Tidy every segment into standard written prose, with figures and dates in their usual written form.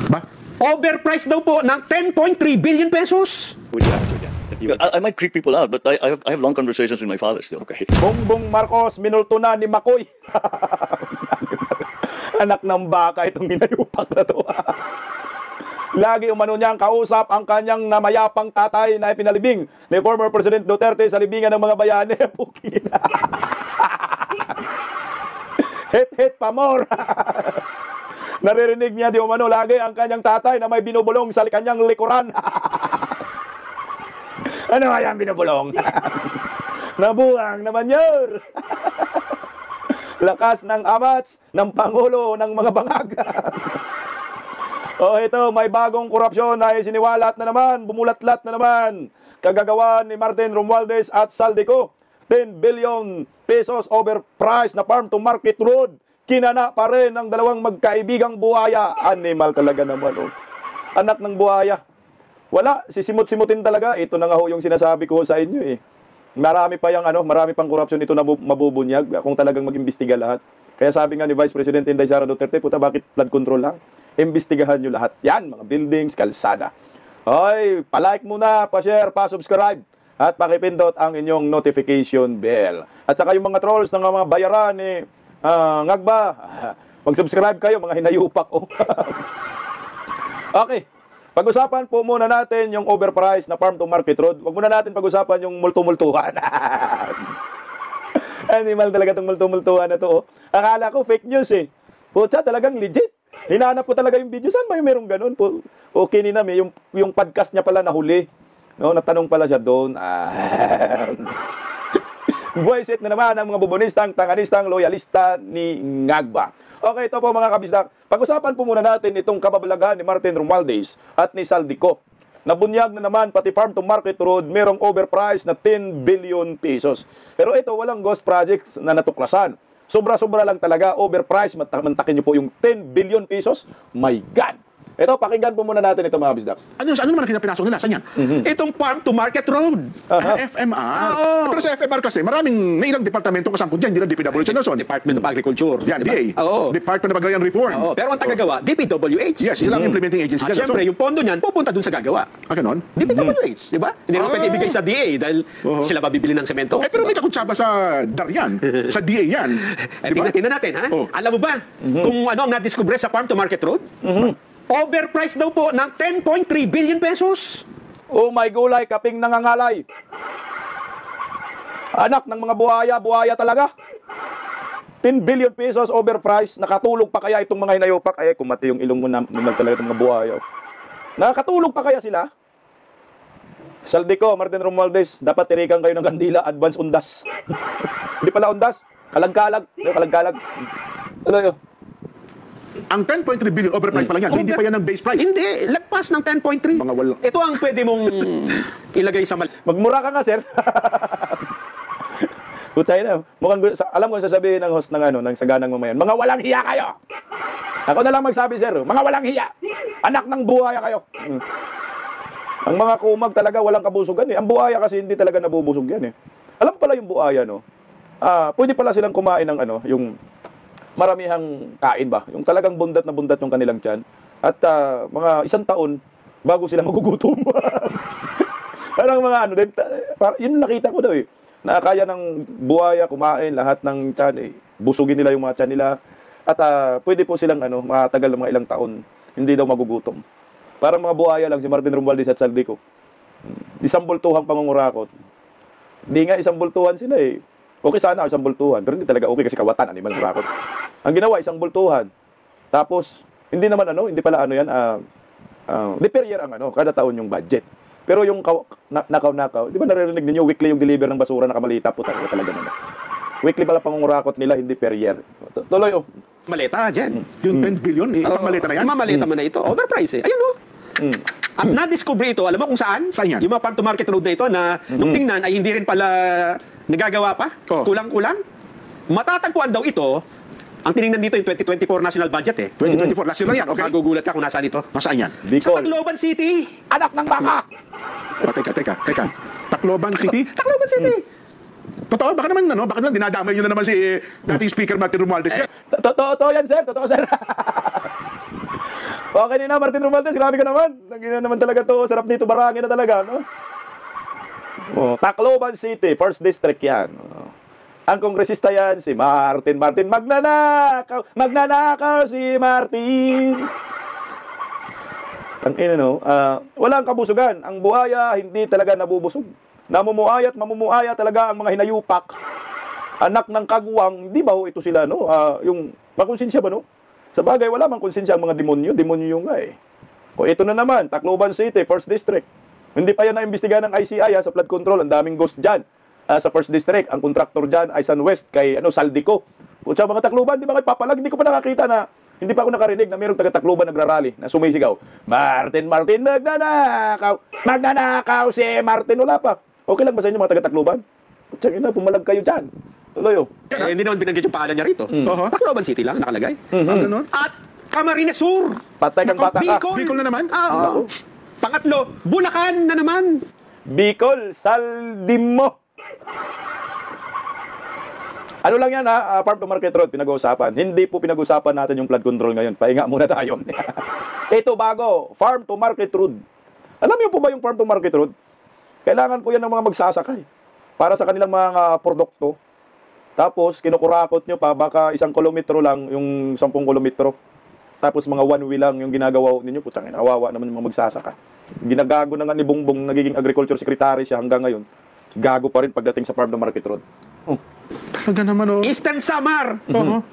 Ba? Overpriced daw po ng 10.3 billion pesos. I might creep people out, but I have long conversations with my father still. Okay. Bongbong Marcos, minulto na ni Makoy. Anak ng baka itong hinayupak na to. Lagi umano niyang kausap ang kanyang namayapang tatay na ipinalibing ni former President Duterte sa libingan ng mga bayani. Pukina. Hit pa more. Naririnig niya di umano lagi ang kanyang tatay na may binubulong sa kanyang likuran. Ano kaya ang binubulong? Nabuang naman yun. Lakas ng amats ng Pangulo ng mga bangag. Oh, ito, may bagong korupsyon na siniwalat na naman, bumulatlat na naman. Kagagawa ni Martin Romualdez at Saldico. 10 billion pesos overpriced na farm to market road. Kinana pa rin ng dalawang magkaibigang buhaya. Animal talaga naman, oh. Anak ng buhaya. Wala, sisimut-simutin talaga. Ito na nga ho yung sinasabi ko sa inyo, eh. Marami pa yung marami pang korupsyon ito na mabubunyag kung talagang mag-imbestiga lahat. Kaya sabi nga ni Vice President Inday Sara Duterte, puta, bakit flood control lang? Imbestigahan nyo lahat. Yan, mga buildings, kalsada. Hoy, palike muna, pa-share, pa-subscribe, at pakipindot ang inyong notification bell. At saka yung mga trolls ng mga bayaran ni Ngagba, mag-subscribe kayo, mga hinayupak. Oh. Okay. Pag-usapan po muna natin yung overpriced na farm to market road. Huwag muna natin pag-usapan yung multumultuhan. Animal talaga itong multumultuhan na to. Oh. Akala ko fake news eh. Putsa, talagang legit. Hinahanap ko talaga yung video. Saan ba yung merong ganun? Okay, Ninam, yung podcast niya pala nahuli. No, natanong pala siya doon. Buwisit na naman ang mga bubonistang, tanganistang, loyalista ni Ngagba. Okay, ito po mga kabisdak. Pag-usapan po muna natin itong kababalaghan ni Martin Romualdez at ni Saldico. Nabunyag na naman pati farm to market road merong overpriced na 10 billion pesos. Pero ito walang ghost projects na natuklasan. Sobra-sobra lang talaga, overpriced. Mantakin niyo po yung 10 billion pesos. My God! Ito, pakinggan po muna natin ito mga bisdak. Ano naman ang pinasok nila? Saan yan? Itong farm to market road. FMR. Pero sa FMR kasi, may ilang departamento kasangkot dyan. Hindi lang DPWH. Department of Agriculture. Yan, DA. Department of Agrarian Reform. Pero ang tagagawa, DPWH. Yes, sila ang implementing agency. At syempre, yung pondo niyan, pupunta dun sa gagawa. Ganon? DPWH, di ba? Hindi naman pwede ibigay sa DA dahil sila mabibili ng semento. Pero may kakutsaba sa DAR yan. Sa DA yan. Tingnan natin, ha? Alam mo ba kung ano ang nadiskubre sa farm to market road? Overpriced daw po ng 10.3 billion pesos. Oh my gulay, kaping nangangalay. Anak ng mga buhaya talaga. 10 billion pesos overpriced. Nakatulog pa kaya itong mga hinayupak? Ay, kumati yung ilong mo na talaga itong mga buhaya. Nakatulog pa kaya sila? Saldico, Martin Romualdez, dapat tirikan kayo ng kandila, advance undas. Hindi pala undas, kalag-kalag. Kalag-kalag. Ano yun? Ang 10.3 billion overpriced pa lang yan. So hindi pa yan ang base price. Hindi, lagpas ng 10.3. Mga wala. Ito ang pwede mong ilagay sa Magmura ka nga, sir. Putay na. Mukhang, alam ko sasabihin ng host ng Saganang Mamayan, mga walang hiya kayo. Ako na lang magsabi, sir. Mga walang hiya. Anak ng buhaya kayo. Ang mga kumag talaga walang kabusugan eh. Ang buhaya kasi hindi talaga nabubusog yan eh. Alam pala yung buhaya, no? Pwede pala silang kumain ng yung maramihang kain ba? Yung talagang bundat na bundat yung kanilang tiyan. At mga isang taon bago sila magugutom. Parang mga yun nakita ko daw eh. Na kaya ng buhaya kumain lahat ng tiyan eh. Busugin nila yung mga tiyan nila. At pwede po silang matagal ng mga ilang taon. Hindi daw magugutom. Parang mga buhaya lang si Martin Romualdez at Saldico. Isang bultuhang pangungurakot. Hindi nga isang bultuhan sila eh. Okay sana isang bultuhan, pero hindi talaga okay kasi kawatan, animal kurakot. Ang ginawa, isang bultuhan. Tapos, hindi naman hindi pala yan, di per year ang kada taon yung budget. Pero yung nakaw-nakaw, di ba naririnig ninyo, weekly yung deliver ng basura na kamalita po talaga naman. Weekly pala pangungurakot nila, hindi per year. Tuloy maleta dyan. Yung 10 billion, ibang maleta na yan? Mamaleta mo na ito. Overpriced eh. Ayun At na-discover ito, alam mo kung saan? Saan yan? Yung mga farm to market road na ito na nung tingnan ay hindi rin pala nagagawa pa. Kulang-kulang. Matatagpuan daw ito, ang tinignan dito yung 2024 national budget eh. 2024, last year lang yan, okay? Magugulat ka kung nasaan ito. Nasaan yan? Sa Tacloban City. Anak ng baka! Teka. Tacloban City? Tacloban City. Totoo, baka naman dinadamay nyo na naman si dating Speaker Martin Romualdez yan. Totoo yan, sir. Totoo, sir. Okay na, Martin Romualdez, grabe ka naman. Nagina naman talaga to, sarap nito, barangay na talaga, no? Oh, Tacloban City, First District yan. Oh. Ang kongresista yan, si Martin. Magnanakaw si Martin. Ang ina, no? Walang kabusugan. Ang buhaya, hindi talaga nabubusog. Namumuaya at mamumuaya talaga ang mga hinayupak. Anak ng kagwang, di ba ito sila, no? Yung makonsensya ba, no? Sa bagay, wala mang konsensya ang mga demonyo. Demonyo nga eh. O ito na naman, Tacloban City, First District. Hindi pa yan naimbestigahan ng ICI sa flood control. Ang daming ghost dyan sa First District. Ang contractor dyan ay Sunwest kay Saldico. Putsa mga Tacloban, di ba kayo papalag? Hindi ko pa nakakita na, hindi pa ako nakarinig na mayroong taga-Tacloban nagrarally na sumisigaw. Martin, magnanakaw si Martin. Wala pa. Okay lang ba sa inyo mga taga-Tacloban? Putsa na, pumalag kayo dyan. Tuloy oh. Hindi naman binanggit yung pangalan niya rito. Tacloban City lang nakalagay. Ganun? At Camarines Sur. Patay kang bata ka. Bicol na naman? Pangatlo, Bulacan na naman. Bicol, Saldimo. Ano lang yan Farm to Market Road, pinag-uusapan. Hindi po pinag-uusapan natin yung flood control ngayon. Pahinga muna tayo. Ito bago, Farm to Market Road. Alam niyo po ba yung Farm to Market Road? Kailangan po yan ng mga magsasakay. Para sa kanilang mga produkto. Tapos, kinukurakot nyo pa, baka 1 kilometro lang, yung 10 kilometro. Tapos mga one way lang yung ginagawa ninyo. Putang ina, awawa naman yung mga magsasaka. Ginagago na nga ni Bongbong, nagiging agriculture secretary siya hanggang ngayon. Gago pa rin pagdating sa Farm to Market Road. Talaga naman, oh. Eastern Samar,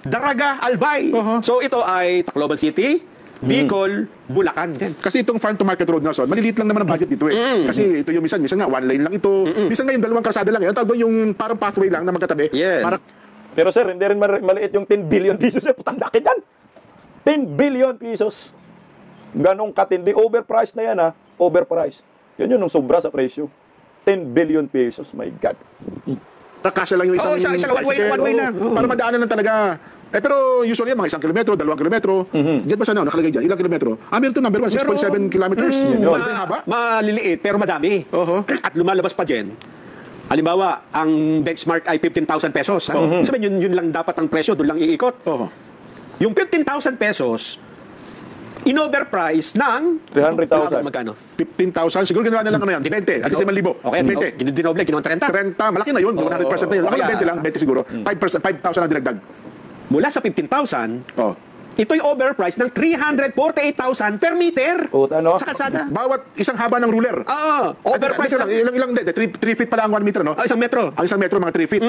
Daraga, Albay. So ito ay Tacloban City, Bicol, Bulacan. Yan. Kasi itong Farm to Market Road, Nelson, maliliit lang naman ang budget dito eh. Kasi ito yung minsan nga, one lane lang ito. Minsan nga yung 2 kalsada lang. Yung tawag doon yung parang pathway lang na magkatabi. Yes. Pero sir, hindi rin maliit yung 10 billion pesos. Putang laki yan. 10 billion pesos. Ganong katindi. Overpriced na yan Overpriced. Yan yun, nung sobra sa presyo. 10 billion pesos. My God. Kasya lang yung isang isang one way lang. Para madaanan lang talaga. Pero usually mga 1 kilometro, 2 kilometro. Diyan ba sa nakalagay dyan? Ilang kilometro? Meron ito number 1, 6.7 kilometers. Haba. Maliliit pero madami. At lumalabas pa dyan. Halimbawa, ang benchmark ay 15,000 pesos. Sabihin, yun lang dapat ang presyo, doon lang iikot. Yung 15,000 pesos, in-overprice ng 300,000. Magkano? 15,000. Siguro ginawa na lang 20. At 5,000. Okay, 20. dinoble, ginawa 30. 30. Malaki na yun. 100% na yun. Ako lang 20 lang. 20 siguro. 5,000 ang dinagdag. Mula sa 15,000, ito'y overprice ng 348,000 per meter sa kalsada. Bawat isang haba ng ruler. Overprice lang. Ilang 3 feet pala ang 1 meter, no? Isang metro. Ang 1 metro, mga 3 feet.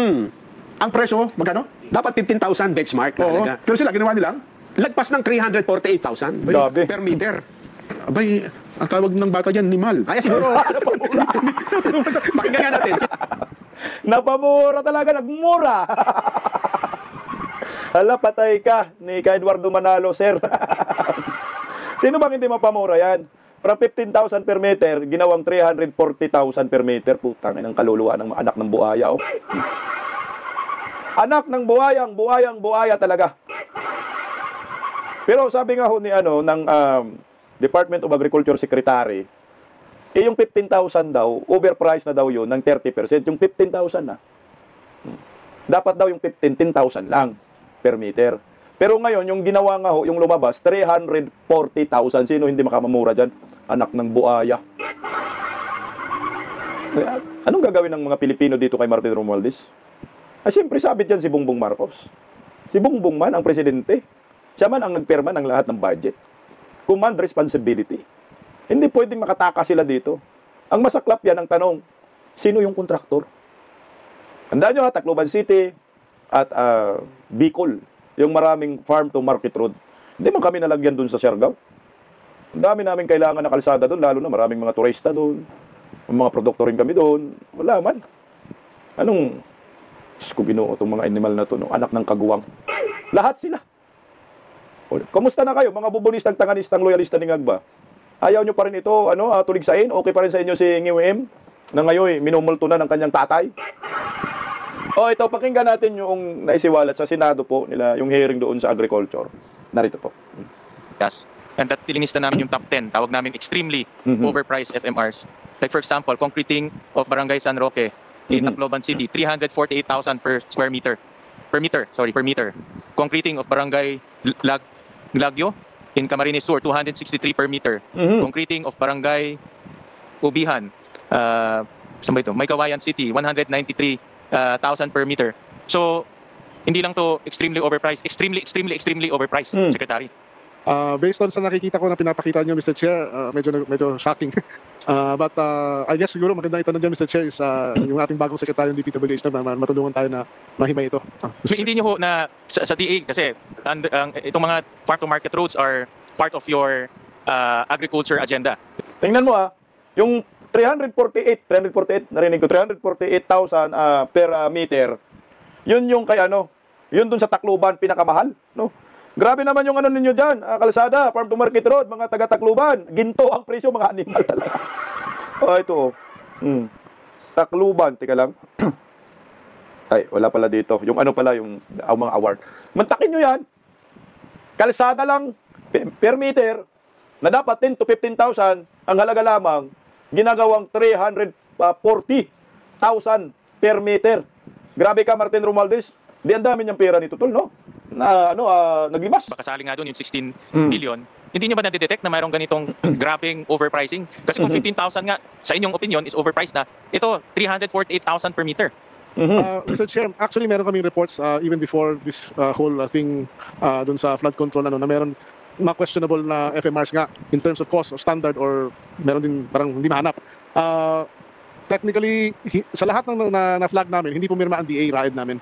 Ang presyo, magkano? Dapat 15,000 benchmark. Pero sila, ginawa nilang? Lagpas ng 348,000 Grabe. per meter. Abay, ang tawag ng bata dyan, nimal. Kaya siguro, pakinggan nga natin. Napamura talaga, nagmura. Hala, patay ka ni Eduardo Manalo, sir. Sino bang hindi mapamura yan? From 15,000 per meter, ginawang 340,000 per meter. Putang ng kaluluwa ng anak ng buhaya. Anak ng buhaya talaga. Pero sabi nga ho ni ng Department of Agriculture Secretary, yung 15,000 daw, overpriced na daw yun ng 30%. Yung 15,000 na. Dapat daw yung 10,000 lang per meter. Pero ngayon, yung ginawa nga ho, yung lumabas, 340,000. Sino hindi makamamura dyan? Anak ng buhaya. Anong gagawin ng mga Pilipino dito kay Martin Romualdez? Siyempre sabit dyan si Bongbong Marcos. Si Bongbong man ang presidente. Siya man ang nagpirma ng lahat ng budget. Command responsibility. Hindi pwedeng makatakas sila dito. Ang masaklap yan ang tanong, sino yung kontraktor? Tandaan nyo Tacloban City at Bicol, yung maraming farm to market road. Hindi man kami nalagyan dun sa Siargao. Ang dami namin kailangan na kalsada dun, lalo na maraming mga turista dun. Mga produkto rin kami dun. Wala man. Anong Ginoo itong mga animal na to, no? Anak ng kaguwang. Lahat sila. Kumusta na kayo, mga bubunistang, tanganistang, loyalista ni Ngagba? Ayaw nyo pa rin ito, tuligsain? Okay pa rin sa inyo si Ngiwem? Na ngayon, minumulto na ng kanyang tatay? Ito, pakinggan natin yung naisiwalat sa Senado po nila, yung hearing doon sa agriculture. Narito po. Yes. And that pilinista namin yung top 10. Tawag namin extremely overpriced FMRs. Like for example, concreting of Barangay San Roque in Tacloban City, 348,000 per meter. Concreting of Barangay Glagyo, in Camarines Sur, 263 per meter. Concreting of Barangay Ubihan, saan ba ito? May Kawayan City, 193,000 per meter. So, hindi lang to extremely overpriced, extremely overpriced, Secretary. Based on sa nakikita ko na pinapakita niyo, Mr. Chair, medyo shocking. But I guess siguro magandang itanong dyan, Mr. Chair, is yung ating bagong sekretary ng DPWH na matulungan tayo na mahimay ito. So, hindi nyo ho na sa DA, kasi itong mga farm-to-market roads are part of your agriculture agenda. Tingnan mo yung 348, narinig ko, 348,000 per meter, yun yung kay yun dun sa Tacloban pinakamahal, no? Grabe naman yung ninyo dyan, kalsada, farm to market road, mga taga-Tacloban, ginto ang presyo, mga animal talaga. Ito Tacloban, tika lang. Ay, wala pala dito. Yung pala, yung mga award. Mantakin nyo yan. Kalsada lang, per meter, na dapat 10 to 15,000, ang halaga lamang, ginagawang 340,000 per meter. Grabe ka, Martin Romualdez. Di ang dami niyang pera nito, tol, no? Na naglimas. Baka sali nga doon yung 16 billion. Hindi niyo ba nadidetect na mayroong ganitong grabing overpricing? Kasi kung 15,000 nga, sa inyong opinion, is overpriced na, ito, 348,000 per meter. Mr. Chair, actually meron kaming reports even before this whole thing dun sa flood control na meron mga questionable na FMRs nga in terms of cost or standard or meron din parang hindi mahanap. Technically, sa lahat ng na-flag namin, hindi pumirma ang DA ride namin.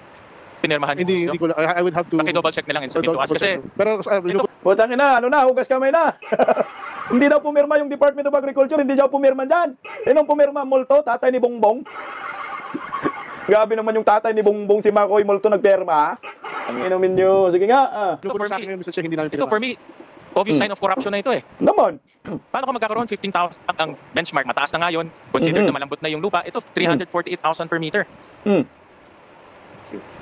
Pinirmahan Hindi ko, I would have to... Paki-double check na lang and submit to us. Kasi, pero, Putang ina, hugas kamay na. Hindi daw pumirma yung Department of Agriculture, hindi daw pumirma dyan. Sinong pumirma? Multo? Tatay ni Bongbong? Grabe naman yung tatay ni Bongbong, si Makoy Multo nagperma. Ang inumin nyo. Sige nga. ito for me, obvious sign of corruption na ito eh. Naman. Paano ka magkakaroon 15,000 ang benchmark? Mataas na ngayon. Consider na malambot na yung lupa. Ito, 348,000 per meter.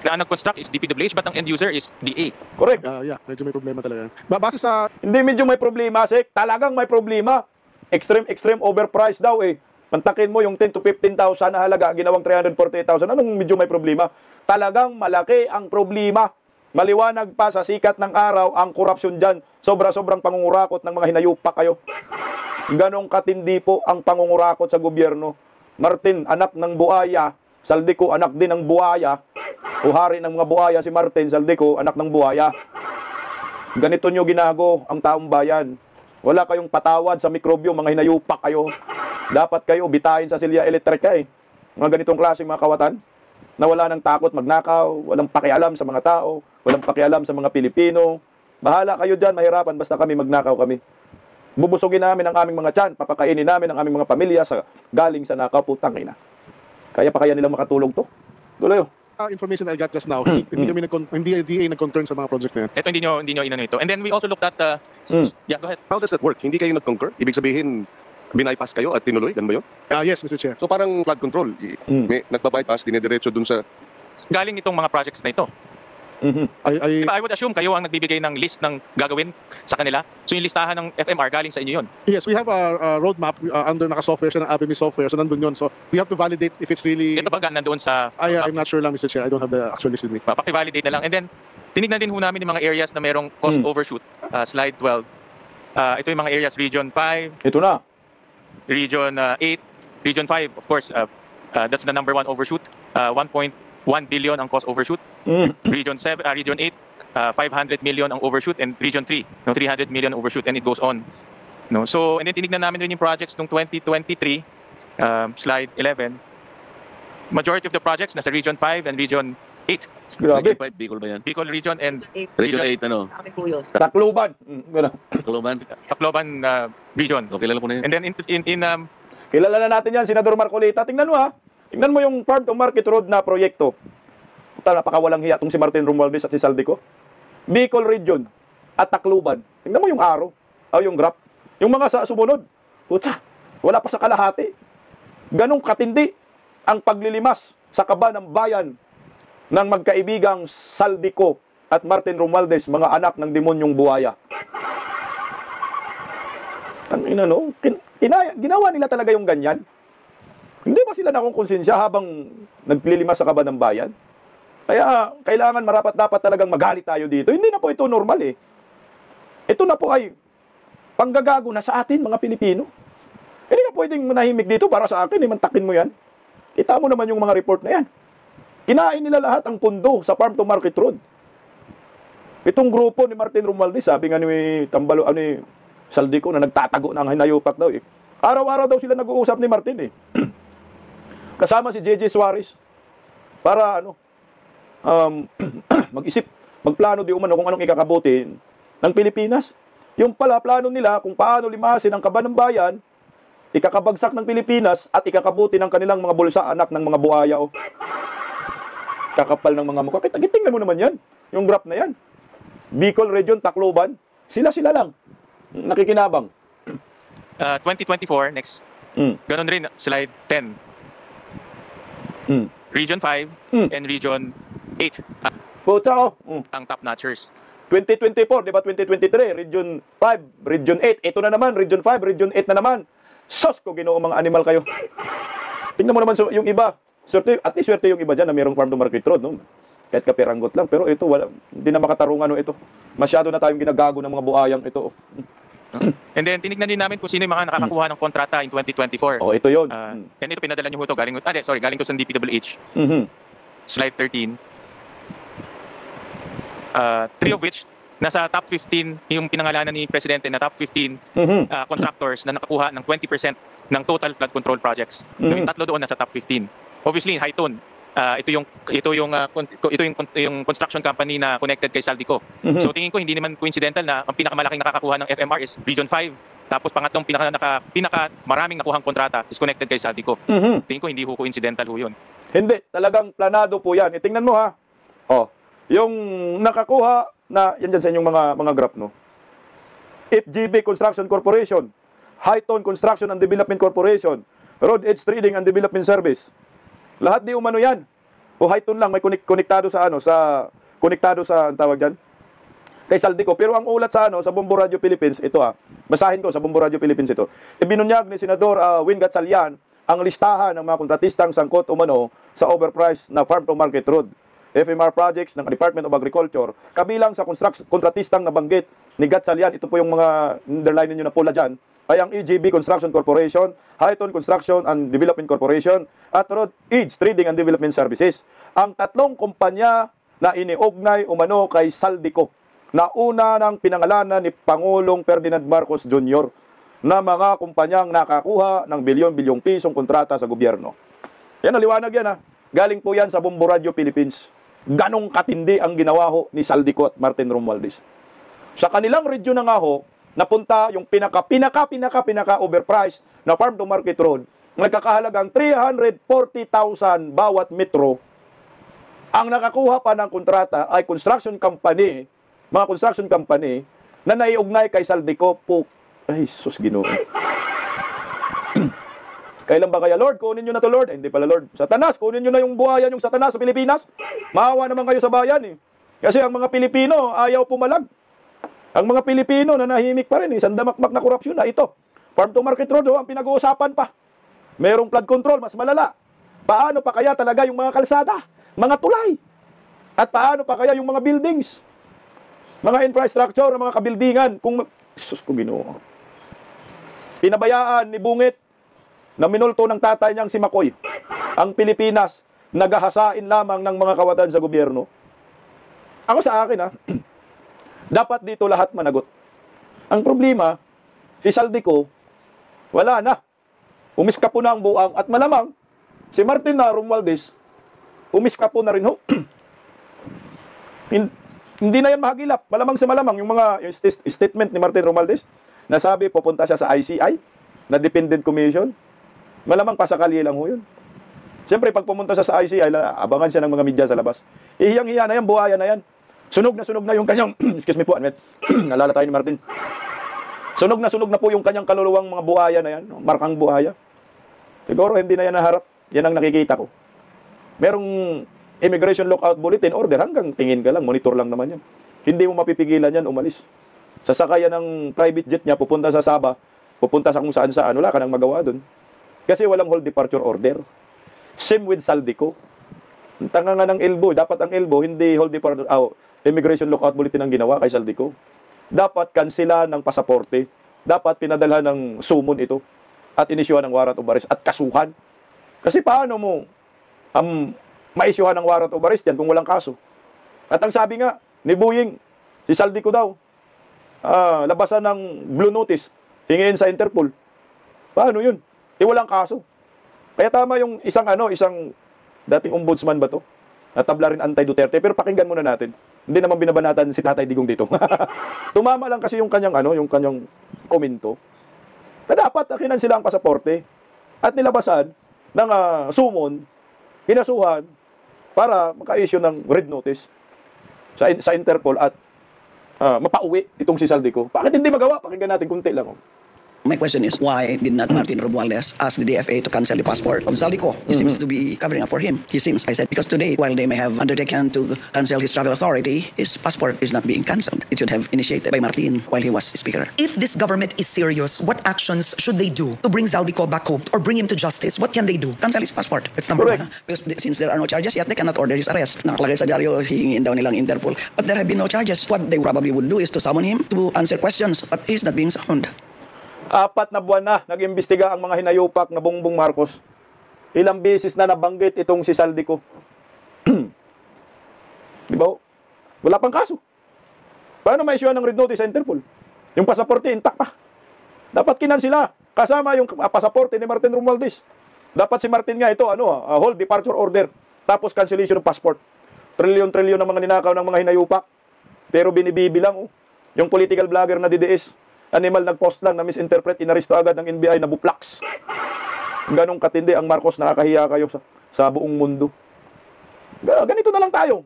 Na ang nag-construct is DPWH but ang end user is DA. Correct. Yeah, medyo may problema talaga. Base sa... Hindi medyo may problema, Sek. Talagang may problema. Extreme overpriced daw eh. Pantakin mo yung 10 to 15,000 na halaga, ginawang 348,000. Anong medyo may problema? Talagang malaki ang problema. Maliwanag pa sa sikat ng araw ang korupsyon dyan. Sobra-sobrang pangungurakot ng mga hinayupak kayo. Ganong katindi po ang pangungurakot sa gobyerno. Martin, anak ng buhaya. Saldico, anak din ng buhaya. Uhari ng mga buhaya si Martin. Saldico, anak ng buhaya. Ganito nyo ginago ang taong bayan. Wala kayong patawad sa mikrobyo, mga hinayupak kayo. Dapat kayo bitahin sa silya elektrika eh. Mga ganitong klaseng mga kawatan na wala nang takot magnakaw, walang pakialam sa mga tao, walang pakialam sa mga Pilipino. Bahala kayo dyan, mahirapan, basta kami magnakaw kami. Bubusugin namin ang aming mga tiyan, papakainin namin ang aming mga pamilya galing sa nakaw, putang ina. Kaya pa kaya nilang makatulog to? Tuloy. Information I got just now, hindi DA nag-concern sa mga projects na yan. Ito hindi nyo inano ito. And then we also looked at yeah, go ahead. How does that work? Hindi kayo nag-concur? Ibig sabihin, binipass kayo at tinuloy? Ganun ba yun? Yes, Mr. Chair. So parang flood control. May nagbabypass, dinediretso dun sa... Galing itong mga projects na ito. I I would assume kayo ang nagbibigay ng list ng gagawin sa kanila. So yung listahan ng FMR galing sa inyo yun. Yes, we have a roadmap under naka-software siya ng APMI software. So nandun yun. So we have to validate if it's really... Ito ba nandoon sa... I'm not sure lang, Mr. Chair. I don't have the actual list with me. Paki-validate na lang. And then, tinignan din ho namin yung mga areas na merong cost overshoot. Slide 12. Ito yung mga areas, Region 5. Ito na. Region 8. Region 5, of course, that's the number one overshoot. 1.1 billion ang cost overshoot. Region 7, Region 8, 500 million ang overshoot, and Region 3, 300 million overshoot, and it goes on. So, and then tinignan namin rin yung projects noong 2023, slide 11. Majority of the projects nasa Region 5 and Region 8. Grabe. Bicol ba yan? Bicol Region and Region 8, ano? Tacloban. Tacloban. Tacloban Region. So, kilala ko na yan. And then in Kilala na natin yan, Senador Marcolita. Tingnan mo Tingnan mo yung farm to market road na proyekto. Napakawalang hiya itong si Martin Romualdez at si Saldico. Bicol Region at Tacloban. Tingnan mo yung araw. Yung graph. Yung mga sa sumunod. Puta, wala pa sa kalahati. Ganong katindi ang paglilimas sa kaba ng bayan ng magkaibigang Saldico at Martin Romualdez, mga anak ng demonyong buhaya. Ginawa nila talaga yung ganyan. Hindi ba sila nakukonsensya habang naglilimas sa kaba ng bayan? Kaya kailangan dapat talagang magalit tayo dito. Hindi na po ito normal eh. Ito na po ay panggagago na sa atin, mga Pilipino. Hindi ka pwedeng manahimik dito para sa akin, mantakin mo yan. Kita mo naman yung mga report na yan. Kinain nila lahat ang pundo sa farm to market road. Itong grupo ni Martin Romualdez, sabi nga ni Tambalo, ni Saldico na nagtatago ng hinayupak daw. Araw-araw daw sila nag-uusap ni Martin. Kasama si JJ Suarez para mag-isip, magplano di umano kung anong ikakabuti ng Pilipinas. Yung pala plano nila kung paano limasin ang kaba ng bayan, ikakabagsak ng Pilipinas at ikakabuti ng kanilang mga bulsa, anak ng mga buhaya. Kakapal ng mga mukha. Tingnan mo naman yan, yung graph na yan. Bicol Region, Tacloban, sila-sila lang nakikinabang. 2024, next. Ganon rin, slide 10. Region 5 and Region 8 Puta, ang top notchers. 2024, di ba 2023, Region 5, Region 8. Ito na naman, Region 5, Region 8 na naman. Sos ko, Ginoo, mga animal kayo. Tingnan mo naman yung iba. Swerte, at least swerte yung iba dyan na mayroong farm to market road. No? Kahit kapiranggot lang. Pero ito, hindi na makatarungan ito. Masyado na tayong ginagago ng mga buhayang ito. And then, tinignan din namin kung sino yung mga nakakakuha ng kontrata in 2024. Oh, ito yun. And ito, pinadala nyo ho ito. Galing to sa DPWH. Slide 13. Three of which, nasa top 15, yung pinangalanan ni Presidente na top 15 contractors na nakakuha ng 20% ng total flood control projects. Yung tatlo doon nasa top 15. Obviously, Highton, ito yung construction company na connected kay Saldico. So tingin ko hindi naman coincidental na ang pinakamalaking nakakakuha ng FMR is Region 5. Tapos pangatlong pinaka maraming nakuhang kontrata is connected kay Saldico. Tingin ko hindi ho coincidental ho yun. Hindi, talagang planado po yan. Tingnan mo ha. Oh, yung nakakuha na yan dyan sa inyong mga graph, no? FGB Construction Corporation, Highton Construction and Development Corporation, Road Edge Trading and Development Service. Lahat di umano yan. O Highton lang may konektado sa ang tawag diyan kay Saldico. Pero ang ulat sa sa Bombo Radio Philippines ito basahin ko sa Bombo Radio Philippines ito. Ibinunyag ni Senador Win Gatchalian ang listahan ng mga kontratistang sangkot umano sa overpriced na farm to market road FMR projects ng Department of Agriculture. Kabilang sa kontratistang nabanggit ni Gatchalian, ito po yung mga underline niyo na pula diyan, ay ang EGB Construction Corporation, Highton Construction and Development Corporation, at Road Edge Trading and Development Services. Ang tatlong kumpanya na iniugnay umano kay Saldico, na una ng pinangalanan ni Pangulong Ferdinand Marcos Jr. na mga kumpanyang nakakuha ng bilyon-bilyong pisong kontrata sa gobyerno. Yan, naliwanag yan Galing po yan sa Bombo Radio Philippines. Ganong katindi ang ginawa ho ni Saldico at Martin Romualdez. Sa kanilang region na nga ho, napunta yung pinaka overpriced na farm to market road, nagkakahalagang 340,000 bawat metro. Ang nakakuha pa ng kontrata ay mga construction company na naiugnay kay Saldico po. Ay, sus Ginoo. Kailan ba kaya, Lord? Kunin nyo na to, Lord. Hindi pala, Lord. Satanas, kunin nyo na yung buhayan yung Satanas sa Pilipinas. Maawa naman kayo sa bayan Kasi ang mga Pilipino ayaw pumalag. Ang mga Pilipino na nahimik pa rin sandamakmak na korupsyon na ito. Farm to market road ang pinag-uusapan pa. Merong flood control, mas malala. Paano pa kaya talaga yung mga kalsada, mga tulay? At paano pa kaya yung mga buildings? Mga infrastructure, mga kabildingan. Sus ko Ginoo. Pinabayaan ni Bungit na minulto ng tatay niyang si Makoy ang Pilipinas, nagahasain lamang ng mga kawatan sa gobyerno. Ako sa akin dapat dito lahat managot. Ang problema, si Saldico, wala na. Umiska po na ang buang at malamang si Martin Romualdez, umiska po na rin ho. Hindi na yan mahagilap. Malamang sa malamang yung statement ni Martin Romualdez na sabi pupunta siya sa ICI na Dependent Commission. Malamang pasakali lang ho yun. Siyempre, pag pumunta siya sa ICI, abangan siya ng mga media sa labas. Hiyang-hiya na yan, buhaya na yan. Sunog na yung kanyang, excuse me po, nalala tayo ni Martin. Sunog na po yung kanyang kaluluwang mga buhaya na yan, markang buhaya. Siguro hindi na yan naharap. Yan ang nakikita ko. Merong immigration lockout bulletin order, hanggang tingin ka lang, monitor lang naman yan. Hindi mo mapipigilan yan, umalis. Sasakayan ng private jet niya, pupunta sa Sabah, pupunta sa kung saan-saan, wala ka nang magawa doon. Kasi walang hold departure order. Same with Saldico. Ang tanga nga ng elbow. Dapat ang elbow, hindi hold departure, immigration lockout bulletin ang ginawa kay Saldico. dapat kansila ng pasaporte. Dapat pinadala ng sumon ito at inisyuhan ng warrant of arrest at kasuhan. Kasi paano mo maisyuhan ng warrant of arrest yan kung walang kaso? At ang sabi nga ni Buying, si Saldico daw, labasan ng blue notice, hingin sa Interpol. Paano yun? Walang kaso. Kaya tama yung isang dating ombudsman ba to? Natabla rin anti-Duterte, pero pakinggan muna natin. Hindi naman binabanatan si Tatay Digong dito. Tumama lang kasi yung kanyang komento. Na dapat akinan sila ang pasaporte at nilabasan ng sumon, hinasuhan para maka-issue ng red notice sa Interpol at mapauwi itong si Saldico. Bakit hindi magawa? Pakinggan natin kunti lang. My question is, why did not Martin Romualdez ask the DFA to cancel the passport of Saldico? He seems to be covering up for him. He seems, I said, because today, while they may have undertaken to cancel his travel authority, his passport is not being cancelled. It should have initiated by Martin while he was speaker. If this government is serious, what actions should they do to bring Saldico back home or bring him to justice? What can they do? Cancel his passport. That's number Correct. one. Because since there are no charges yet, they cannot order his arrest. Nakalagay sa dyaryo, hihingin daw nilang Interpol. But there have been no charges. What they probably would do is to summon him to answer questions, but he's not being summoned. 4 na buwan na nag-imbestiga ang mga hinayupak na Bongbong Marcos. Ilang beses na nabanggit itong si Saldico. Di ba? Wala pang kaso. Paano may issue ng red notice sa Interpol? Yung pasaporte intact pa. Dapat kinan sila. Kasama yung pasaporte ni Martin Romualdez. Dapat si Martin nga ito, hold departure order. Tapos cancellation ng passport. Trilyon-trilyon ng mga ninakaw ng mga hinayupak. Pero binibibilang, yung political vlogger na DDS. Animal nag-post lang na misinterpret, inaresto agad ng NBI na buplaks. Ganong katindi ang Marcos, nakakahiya kayo sa buong mundo. Ganito na lang tayo.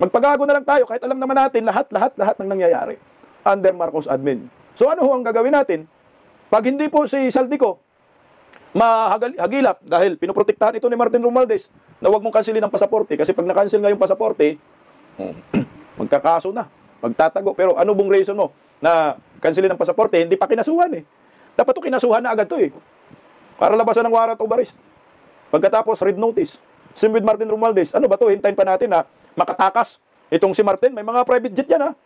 Magpagago na lang tayo kahit alam naman natin lahat ng nangyayari under Marcos admin. So ano ho ang gagawin natin? Pag hindi po si Saldico mahagilap dahil pinoprotektahan ito ni Martin Romualdez na huwag mong kansilin ang pasaporte kasi pag na-cancel nga yung pasaporte, magkakaso na, magtatago. Pero ano bang reason mo na kansilin ang pasaporte, hindi pa kinasuhan Dapat to kinasuhan na agad to para labasan ng warrant of arrest. Pagkatapos, red notice. Same with Martin Romualdez. Ano ba to? Hintayin pa natin na makatakas. Itong si Martin, may mga private jet yan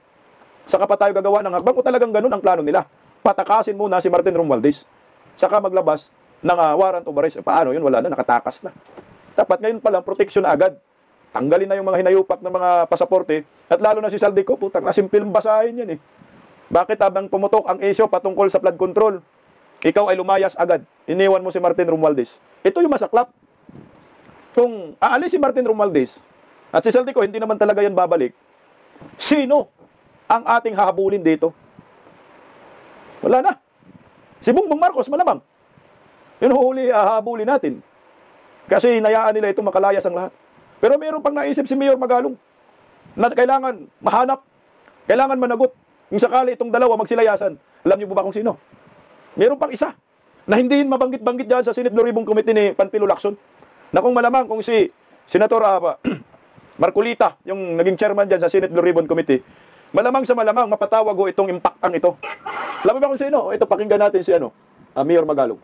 Saka pa tayo gagawa ng hakbang. O talagang ganun ang plano nila. Patakasin muna si Martin Romualdez. Saka maglabas ng warrant of arrest. Paano yun? Wala na, nakatakas na. Dapat ngayon pa lang, protection na agad. Tanggalin na yung mga hinayupak ng mga pasaporte. At lalo na si Saldico, putang nasimple basahin yan Bakit habang pumutok ang issue patungkol sa flood control, ikaw ay lumayas agad? Iniwan mo si Martin Romualdez. Ito yung masaklap. Kung aalis si Martin Romualdez at si Saldico hindi naman talaga yan babalik, sino ang ating hahabulin dito? Wala na. Si Bongbong Marcos malamang. Yun huli hahabulin natin. Kasi hinayaan nila ito makalayas ang lahat. Pero mayroon pang naisip si Mayor Magalong na kailangan mahanap, kailangan managot. Yung sakali itong dalawa magsilayasan, alam niyo ba kung sino? Meron pang isa na hindi mabanggit-banggit dyan sa Senate Blue Ribbon Committee ni Panfilo Lacson. Na kung malamang kung si Senator Marcolita, yung naging chairman dyan sa Senate Blue Ribbon Committee, malamang sa malamang mapatawag itong impactang ito. Alam mo ba kung sino? Ito, pakinggan natin si Mayor Magalong.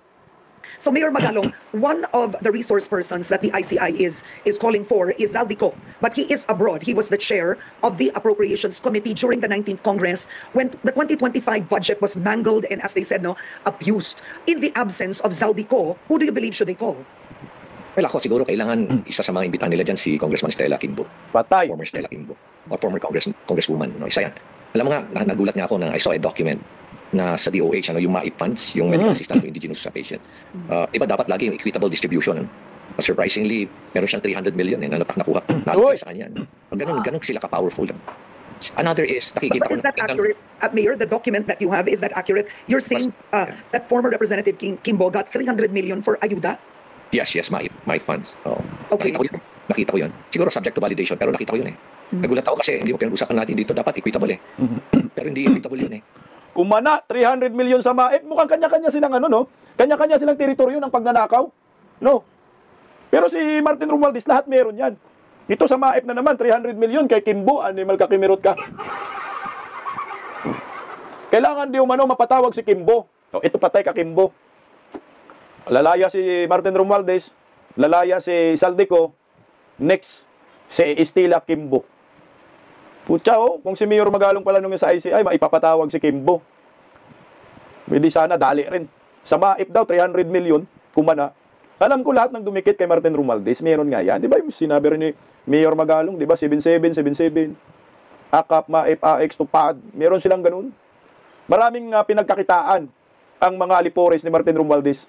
So Mayor Magalong, one of the resource persons that the ICI is calling for is Saldico, but he is abroad. He was the chair of the Appropriations Committee during the 19th Congress when the 2025 budget was mangled and, as they said, abused. In the absence of Saldico, who do you believe should they call? Well, ako siguro kailangan isa sa mga imbitahan nila dyan si Congressman Stella Kimbo. Patay. Former Stella Kimbo. Or former congresswoman. Isa yan. Alam mo nga, nagulat nga ako nang I saw a document na sa DOH, yung MAIP funds, yung medical assistance to indigenous sa patient. Diba dapat lagi yung equitable distribution. Surprisingly, meron siyang 300 million na nakuha. Nalagay sa kanya. Ganun sila ka-powerful. Another is, nakikita But is that accurate? Mayor, the document that you have, is that accurate? You're saying that former Representative Kimbo got 300 million for ayuda? Yes, MAIP funds. Okay. Nakita ko yun. Siguro subject to validation, pero nakita ko yun Nagulat ako kasi hindi mo pinag-usapan natin dito, dapat equitable Pero hindi equitable yun Kumana, 300 million sa MAIP, mukhang kanya-kanya silang kanya-kanya silang teritoryo ng pagnanakaw. No. Pero si Martin Romualdez, lahat meron yan. Ito sa MAIP na naman, 300 million kay Kimbo, animal ka, kimirot ka. Kailangan di umano mapatawag si Kimbo. Ito patay ka, Kimbo. Lalaya si Martin Romualdez, lalaya si Saldico, next, si Estela Kimbo. Putya, oh, kung si Mayor Magalong pala nung sa ICI, maipapatawag si Kimbo. Pwede sana dali rin. Sa MAIP daw, 300 million, kumana. Alam ko lahat ng dumikit kay Martin Romualdez, meron nga yan. Di ba yung sinabi rin ni Mayor Magalong, di ba, 77, AKAP, MAIP, AX, TUPAD, meron silang ganun. Maraming pinagkakitaan ang mga alipores ni Martin Romualdez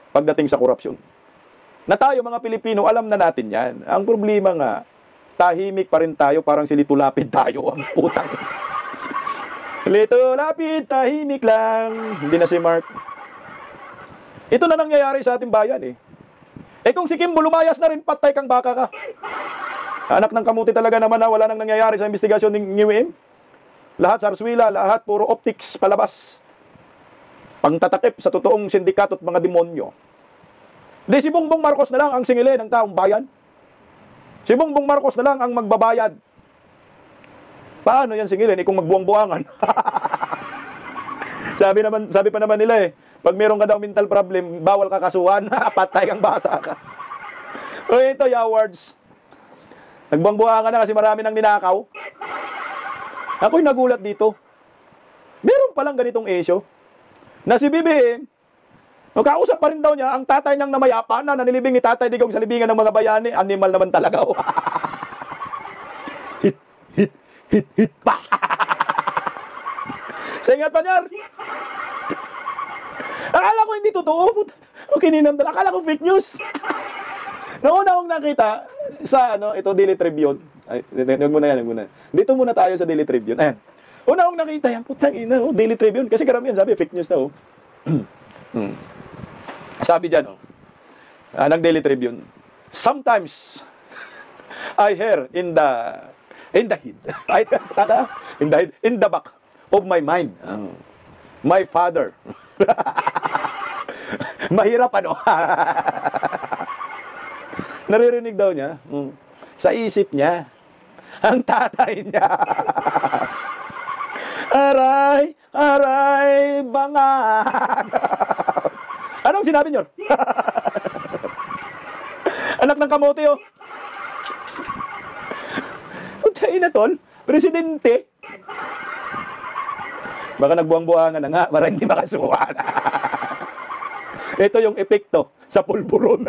pagdating sa korupsyon. Na tayo, mga Pilipino, alam na natin yan. Ang problema nga, tahimik pa rin tayo, parang si Lito Lapid tayo, ang putang. Lito Lapid, tahimik lang. Hindi na si Mark. Ito na nangyayari sa ating bayan eh. Eh kung si Kimbo lumayas na rin, patay kang baka ka. Anak ng kamuti talaga naman na wala nang nangyayari sa investigasyon ng UM. Lahat sarswila, lahat puro optics palabas. Pangtatakip sa totoong sindikato at mga demonyo. Di si Bongbong Marcos na lang ang singilin ng taong bayan. Si Bongbong Marcos na lang ang magbabayad. Paano yan singilin? Kung magbuwang-buwangan. sabi pa naman nila eh, pag meron ka daw mental problem, bawal ka kasuhan. Patay kang bata ka. O ito, Yawards. Nagbuwang-buwangan na kasi marami nang ninakaw. Ako'y nagulat dito. Meron palang ganitong issue. Na si BBM, kausap pa rin daw niya, ang tatay niyang namayapa na nanilibing ni Tatay Digong sa libingan ng mga bayani. Animal naman talaga. Oh. Hit pa. Singat pa niya. Akala ko hindi totoo. Okay, ninamdala. Akala ko fake news. Nauna akong nakita sa ito Daily Tribune. Ay, huwag muna yan, huwag muna. Dito muna tayo sa Daily Tribune. Ayan. Una akong nakita yan. Putang ina, Daily Tribune. Kasi karamihan sabi, fake news na. Sabi dyan, ng Daily Tribune, sometimes I hear in the head, in the back of my mind, my father, mahirap naririnig daw niya, sa isip niya, ang tatay niya, aray, bangag. Anong sinabi niyo? Anak ng kamote, oh. Utay na, tol. Presidente. Baka nagbuwang-buwangan na nga para hindi makasuhan. Ito yung epekto sa pulburon.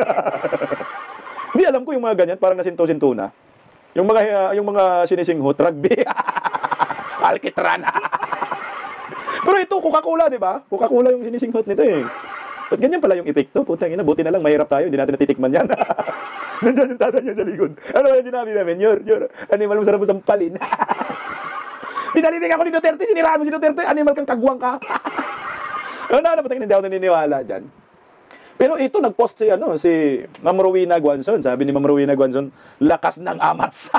Hindi, alam ko yung mga ganyan, parang nasinto-sinto na. Yung mga sinisinghot, rugby. Alkitran. Pero ito, Coca-Cola, di ba? Coca-Cola yung sinisinghot nito eh. At ganyan pala yung epekto. Putang ina, buti na lang, mahirap tayo. Hindi natin natitikman yan. Nandiyan yung tata niya sa likod. Ano ba yung sinabi namin? Your animal mo sarap mo sampalin. Pinalitig ako ni Duterte, siniraan mo si Duterte, animal kang kagwang ka. Patay, hindi ako naniniwala dyan. Pero ito, nag-post si Ma'am Rowena Guanzon. Sabi ni Ma'am Rowena Guanzon, lakas ng amats.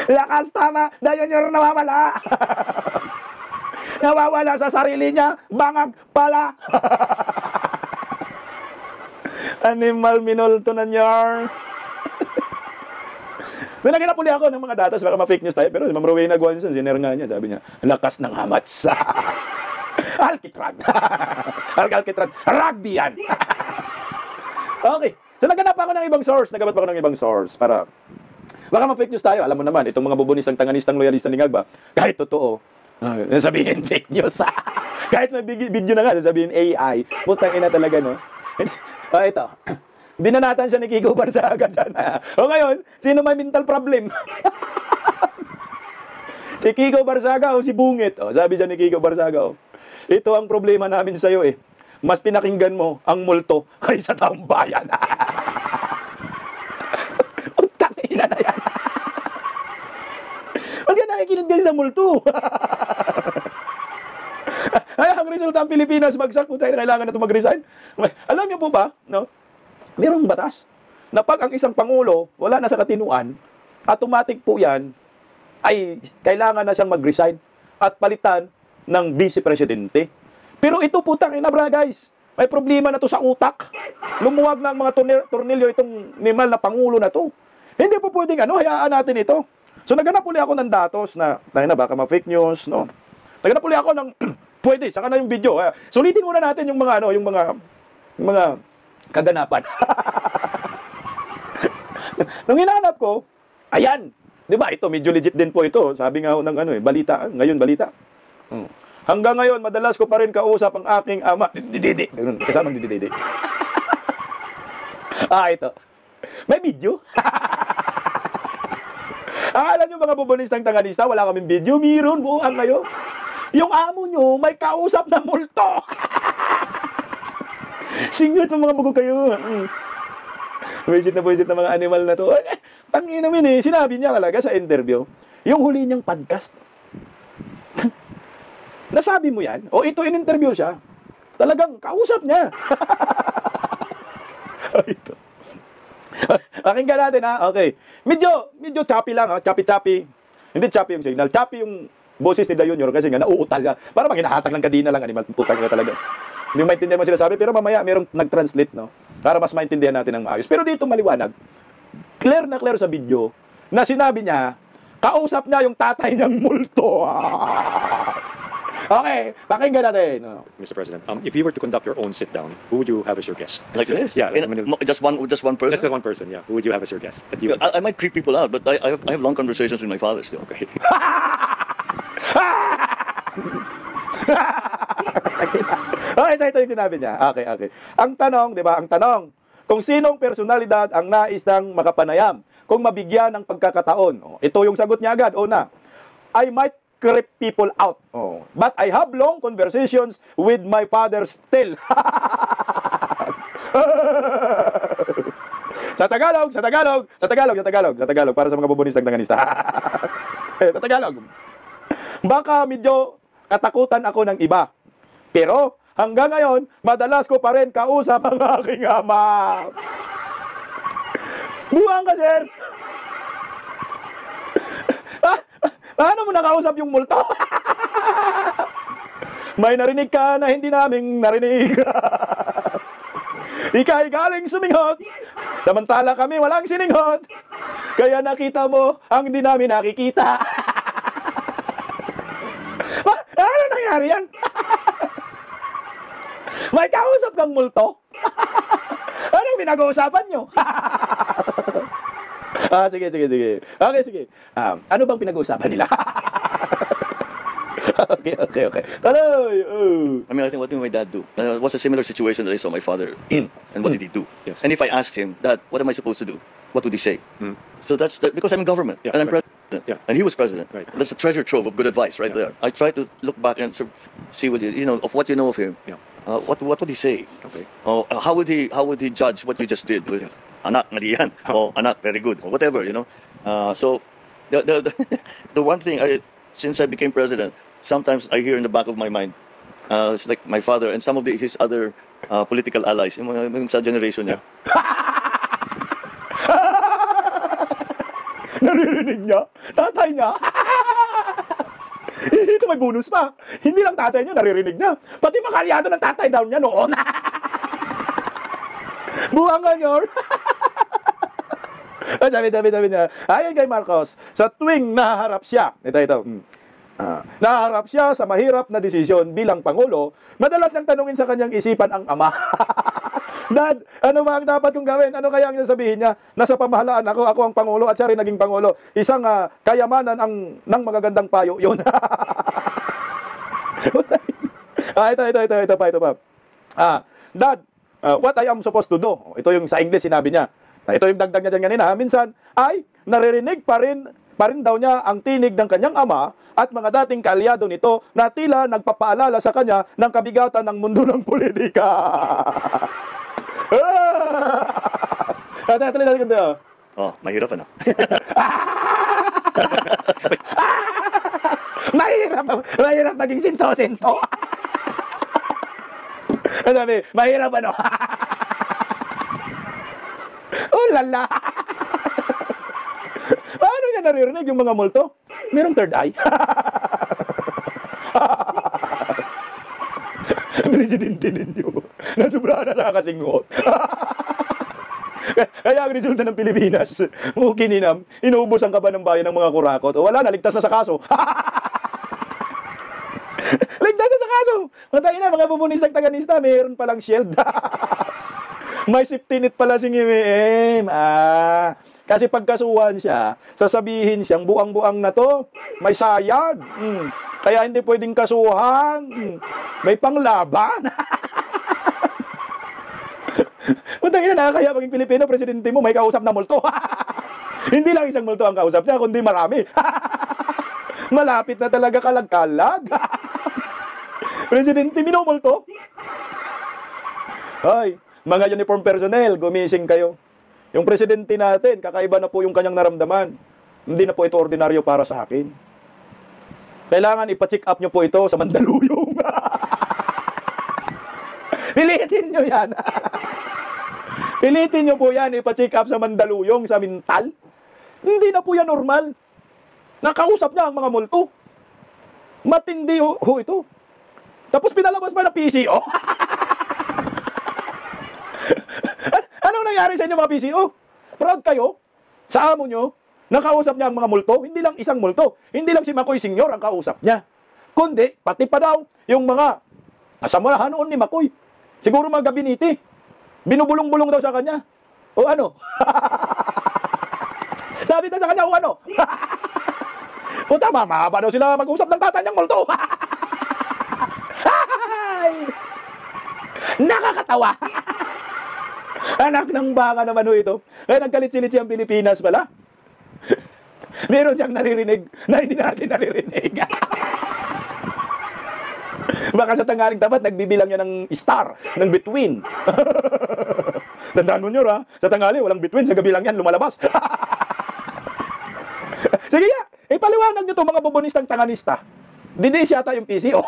Lakas, tama. Dayon yung nawawala. Nawawala sa sarili niya, bangag pala. Animal minolto na niya. Naghanap uli ako ng mga datos, baka ma-fake news tayo, pero si Ma'am Rowena Guanzon, sinare nga niya, sabi niya, lakas ng amats. Alkitran. Alkitran. Rugby yan. Okay. So naghanap ako ng ibang source, para baka ma-fake news tayo. Alam mo naman, itong mga bubonistang, tanganistang, loyalista ni Ngagba, kahit totoo, sabihin fake news. Kahit may video na nga, sabihin AI. Putang ina talaga, no? Ito. Binanatan siya ni Kiko Barzaga dyan. O ngayon, sino may mental problem? Si Kiko Barzaga o si Bungit? Sabi dyan ni Kiko Barzaga, ito ang problema namin sa'yo eh. Mas pinakinggan mo ang multo kaysa taong bayan. Putang ina na yan. Huwag yan nakikinig kayo sa multo. Ay, ang resulta ang Pilipinas, bagsak po tayo na kailangan na ito mag-resign. Alam niyo po ba, no? Mayroong batas na pag ang isang pangulo wala na sa katinuan, automatic po yan ay kailangan na siyang mag-resign at palitan ng vice-presidente. Pero ito putang ina bra guys, may problema na to sa utak. Lumuwag na ang mga tornilyo itong nimal na pangulo na to. Hindi po pwedeng hayaan natin ito. So naghanap uli ako ng datos na baka ma-fake news, no? Naghanap uli ako ng pwede, saka na yung video. Sulitin muna natin yung mga yung mga kaganapan. Nung hinanap ko, ayan, Di ba? Ito, medyo legit din po ito. Sabi nga ho ng ano eh, balita. Ngayon, balita. Hanggang ngayon, madalas ko pa rin kausap ang aking ama. Dididi. Kasamang dididi. Ito. May video. Alam nyo mga bubonistang tanganista, wala kaming video. Meron, buuan kayo. Yung amo nyo, may kausap na multo. Singot ng mga bugog kayo. Buisit na mga animal na to. Tangin namin eh. Sinabi niya talaga sa interview, yung huli niyang podcast. Nasabi mo yan? O ito in-interview siya. Talagang kausap niya. Ito. Pakinggan natin ha. Okay. Medyo choppy lang ha. Choppy. Hindi choppy yung signal. Choppy yung boses ni Junior kasi nga nauutal siya. Para mag hinahatag lang kadina lang. Animal putang na talaga. Hindi maintindihan mo sila sabi. Pero mamaya merong nag-translate no. Para mas maintindihan natin ng maayos. Pero dito maliwanag. Clear na clear sa video na sinabi niya kausap niya yung tatay niyang multo. Okay, pakinggan natin. Mr. President, if you were to conduct your own sit-down, who would you have as your guest? Like this? Yeah. Just one person? Just one person, yeah. Who would you have as your guest? That you I might creep people out, but I have long conversations with my father still. Okay. Ito yung sinabi niya. Okay. Ang tanong, di ba? Ang tanong, kung sinong personalidad ang nais ng makapanayam kung mabigyan ng pagkakataon. Ito yung sagot niya agad. Una, I might creep people out. But I have long conversations with my father still. Sa Tagalog, para sa mga bubonistang tanganista. Sa Tagalog. Baka medyo katakutan ako ng iba. Pero hanggang ngayon, madalas ko pa rin kausap ang aking ama. Buwang ka, sir. Paano mo nakausap yung multo? May narinig ka na hindi namin narinig. Ika'y galing suminghot. Samantala kami walang sininghot. Kaya nakita mo ang hindi namin nakikita. Ano nangyari yan? May kausap kang multo? Anong pinag-uusapan nyo? Sige. Okay, sige. Ano bang pinag-uusapan nila? Okay. Tuloy! I mean, I think what did my dad do? It was a similar situation that I saw my father in. And what did he do? Yes. And if I asked him, Dad, what am I supposed to do? What would he say? So that's because I'm in government and I'm president. Yeah. And he was president. Right. That's a treasure trove of good advice right there. I try to look back and sort of see what of what you know of him. Yeah. What would he say? Okay. How would he judge what you just did? With anak mali yan. Or anak very good. Or whatever, So the one thing since I became president, sometimes I hear in the back of my mind, it's like my father and some of his other political allies, yung sa generation niya. Naririnig niya? Tatay niya? Ito may bonus pa. Hindi lang tatay niya, naririnig niya. Pati mga kalyado ng tatay daw niya noon. Buwang ka, Nyor. Sabi niya, ayon kay Marcos, sa tuwing naharap siya, ito. Naharap siya sa mahirap na desisyon bilang Pangulo, madalas nang tanungin sa kanyang isipan ang ama. Dad, ano ba ang dapat kong gawin? Ano kaya ang sabihin niya? Nasa pamahalaan ako ang Pangulo at siya rin naging Pangulo. Isang kayamanan ng magagandang payo yun. Ito pa. Dad, what I am supposed to do? Ito yung sa English sinabi niya. Ito yung dagdag niya dyan kanina. Minsan ay naririnig pa rin daw niya ang tinig ng kanyang ama at mga dating kaalyado nito na tila nagpapaalala sa kanya ng kabigatan ng mundo ng politika. Mahirap ano? Mahirap maging sinto-sinto. Sabi, mahirap ano? Oh lala. Paano niya naririnig yung mga multo? Merong third eye. Presidente ninyo. Nasubrahan na nakasingot. Kaya ang resulta ng Pilipinas, mukininam, inuubos ang kaba ng bayan ng mga kurakot. O wala na, ligtas na sa kaso. Ligtas na sa kaso. Matay na, mga bubunisang taganista, mayroon palang shield. May safety net pala si Ngim. Kasi pagkasuhan siya, sasabihin siyang buang-buang na to, may sayad. Kaya hindi pwedeng kasuhan. May panglaban. Punta ina, nakakaya maging Pilipino, presidente mo, may kausap na multo. Hindi lang isang multo ang kausap niya, kundi marami. Malapit na talaga kalag-kalag. Presidente, minumulto. Ay, mga uniform personnel, gumising kayo. Yung presidente natin, kakaiba na po yung kanyang naramdaman. Hindi na po ito ordinaryo para sa akin. Kailangan ipa-check up nyo po ito sa Mandaluyong. Pilitin nyo yan. Pilitin nyo po yan, ipa-check up sa Mandaluyong, sa mental. Hindi na po yan normal. Nakausap niya ang mga multo. Matindi ho ito. Tapos pinalabas pa ng PCO. Anong nangyari sa inyo mga PCO? Proud kayo sa amo nyo, nakausap niya ang mga multo. Hindi lang isang multo. Hindi lang si Makoy Senior ang kausap niya. Kundi, pati pa daw yung mga asamurahan noon ni Makoy. Siguro mga gabinete. Binubulong-bulong daw sa kanya. O ano? Sabi daw sa kanya, o ano? Puta, mahaba daw sila mag-usap ng tatay niyang multo. Nakakatawa. Anak ng baka naman ho ito. Kaya nagkalit-silit siyang Pilipinas pala. Meron siyang naririnig na hindi natin naririnig. Baka sa tanghaling tapat, nagbibilang niya ng star, ng bituin. Tandaan mo nyo, ha? Sa tanghali, walang bituin. Sa gabi lang yan, lumalabas. Sige ya, ipaliwanag nyo to mga bubonistang tanganista. Dinis yata yung PCO.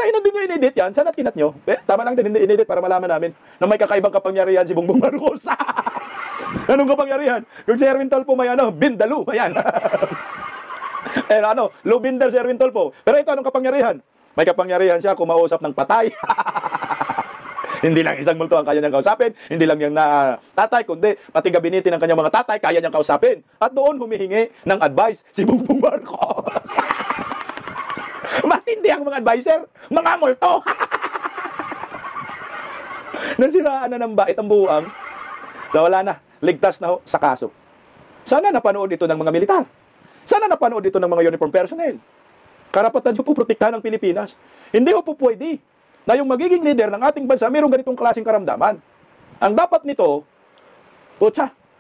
Tayo na din nyo in-edit yan. Saan at kinat nyo? Tama lang din in-edit para malaman namin na may kakaibang kapangyarihan si Bongbong Marcos. Anong kapangyarihan? Yung si Erwin Tolpo may Bindalu. Ayan. Lubinder si Erwin Tolpo. Pero ito, anong kapangyarihan? May kapangyarihan siya kumausap ng patay. Hindi lang isang multo ang kaya niyang kausapin. Hindi lang yung tatay, kundi pati gabinete ng kanyang mga tatay kaya niyang kausapin. At doon humihingi ng advice si Bongbong Marcos. Matindi ang mga advisor, mga multo. Nasiraan na ng bait ang buwang. So wala na, ligtas na sa kaso. Sana napanood ito ng mga militar. Sana napanood ito ng mga uniform personnel. Karapatan nyo po protektahan ng Pilipinas. Hindi po pwede na yung magiging leader ng ating bansa mayroong ganitong klaseng karamdaman. Ang dapat nito,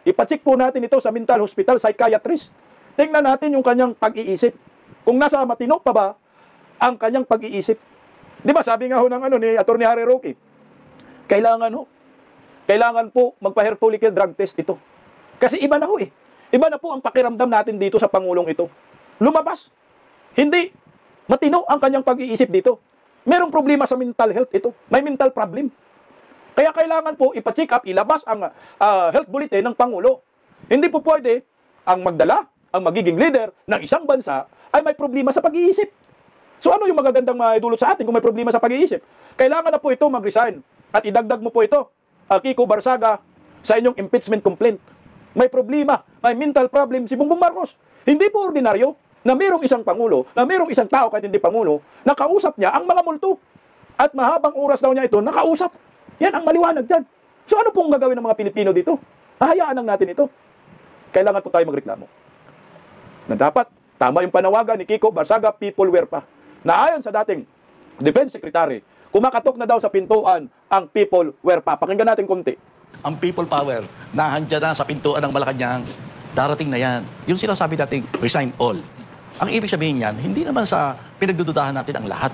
ipacheck po natin ito sa mental hospital, psychiatrist. Tingnan natin yung kanyang pag-iisip. Kung nasa matino pa ba ang kanyang pag-iisip. Di ba sabi nga ho ng ni Attorney Harry Roque, kailangan po magpa-hair follicle drug test ito. Kasi iba na ho Iba na po ang pakiramdam natin dito sa Pangulong ito. Lumabas. Hindi matino ang kanyang pag-iisip dito. Merong problema sa mental health ito. May mental problem. Kaya kailangan po ipa-check up, ilabas ang health bulletin ng Pangulo. Hindi po pwede ang magdala, ang magiging leader ng isang bansa ay may problema sa pag-iisip. So ano yung magagandang maidulot sa atin kung may problema sa pag-iisip? Kailangan na po ito mag-resign. At idagdag mo po ito, Kiko Barsaga, sa inyong impeachment complaint. May problema, may mental problem si Bongbong Marcos. Hindi po ordinaryo na mayroong isang Pangulo, na mayroong isang tao kahit hindi Pangulo, nakausap niya ang mga multo. At mahabang oras daw niya ito, nakausap. Yan ang maliwanag dyan. So ano pong gagawin ng mga Pilipino dito? Hahayaan lang natin ito. Kailangan po tayo magreklamo. Na dapat, tama yung panawagan ni Kiko Barsaga, people wear pa. Na ayon sa dating Defense Secretary, kumakatok na daw sa pintuan ang people wear pa. Pakinggan natin konti. Ang people power, nahandyan na sa pintuan ng Malacanang, darating na yan. Yung sinasabi natin, resign all. Ang ibig sabihin yan, hindi naman sa pinagdududahan natin ang lahat.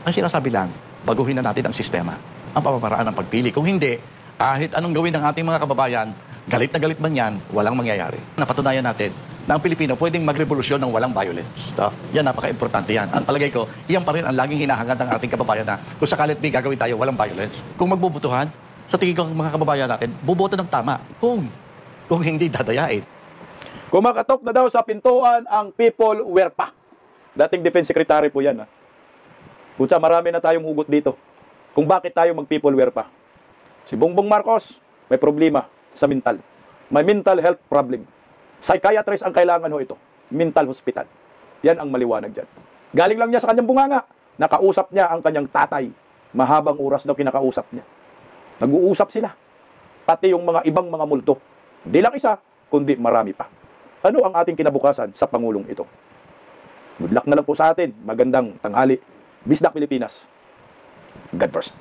Ang sinasabi lang, baguhin na natin ang sistema, ang pamamaraan ng pagpili. Kung hindi, kahit anong gawin ng ating mga kababayan, galit na galit man yan, walang mangyayari. Napatunayan natin na ang Pilipino pwedeng magrevolusyon ng walang violence. Yan, napaka-importante yan. Ang palagay ko, iyan pa rin ang laging hinahangad ng ating kababayan na kung sakalit may gagawin tayo, walang violence. Kung magbubutuhan, sa tingin ko ang mga kababayan natin, buboto ng tama. Kung hindi, dadayain. Kumakatok na daw sa pintuan ang people wear pa. Dating Defense Secretary po yan. Kutsa, marami na tayong hugot dito. Kung bakit tayo mag-people wear pa. Si Bongbong Marcos, may problema sa mental. May mental health problem. Psychiatrist ang kailangan ho ito. Mental hospital. Yan ang maliwanag dyan. Galing lang niya sa kanyang bunganga. Nakausap niya ang kanyang tatay. Mahabang oras daw kinakausap niya. Nag-uusap sila. pati yung mga ibang mga multo. Hindi lang isa, kundi marami pa. Ano ang ating kinabukasan sa Pangulong ito? Good luck na lang po sa atin. Magandang tanghali. Bisdak Pilipinas. God first.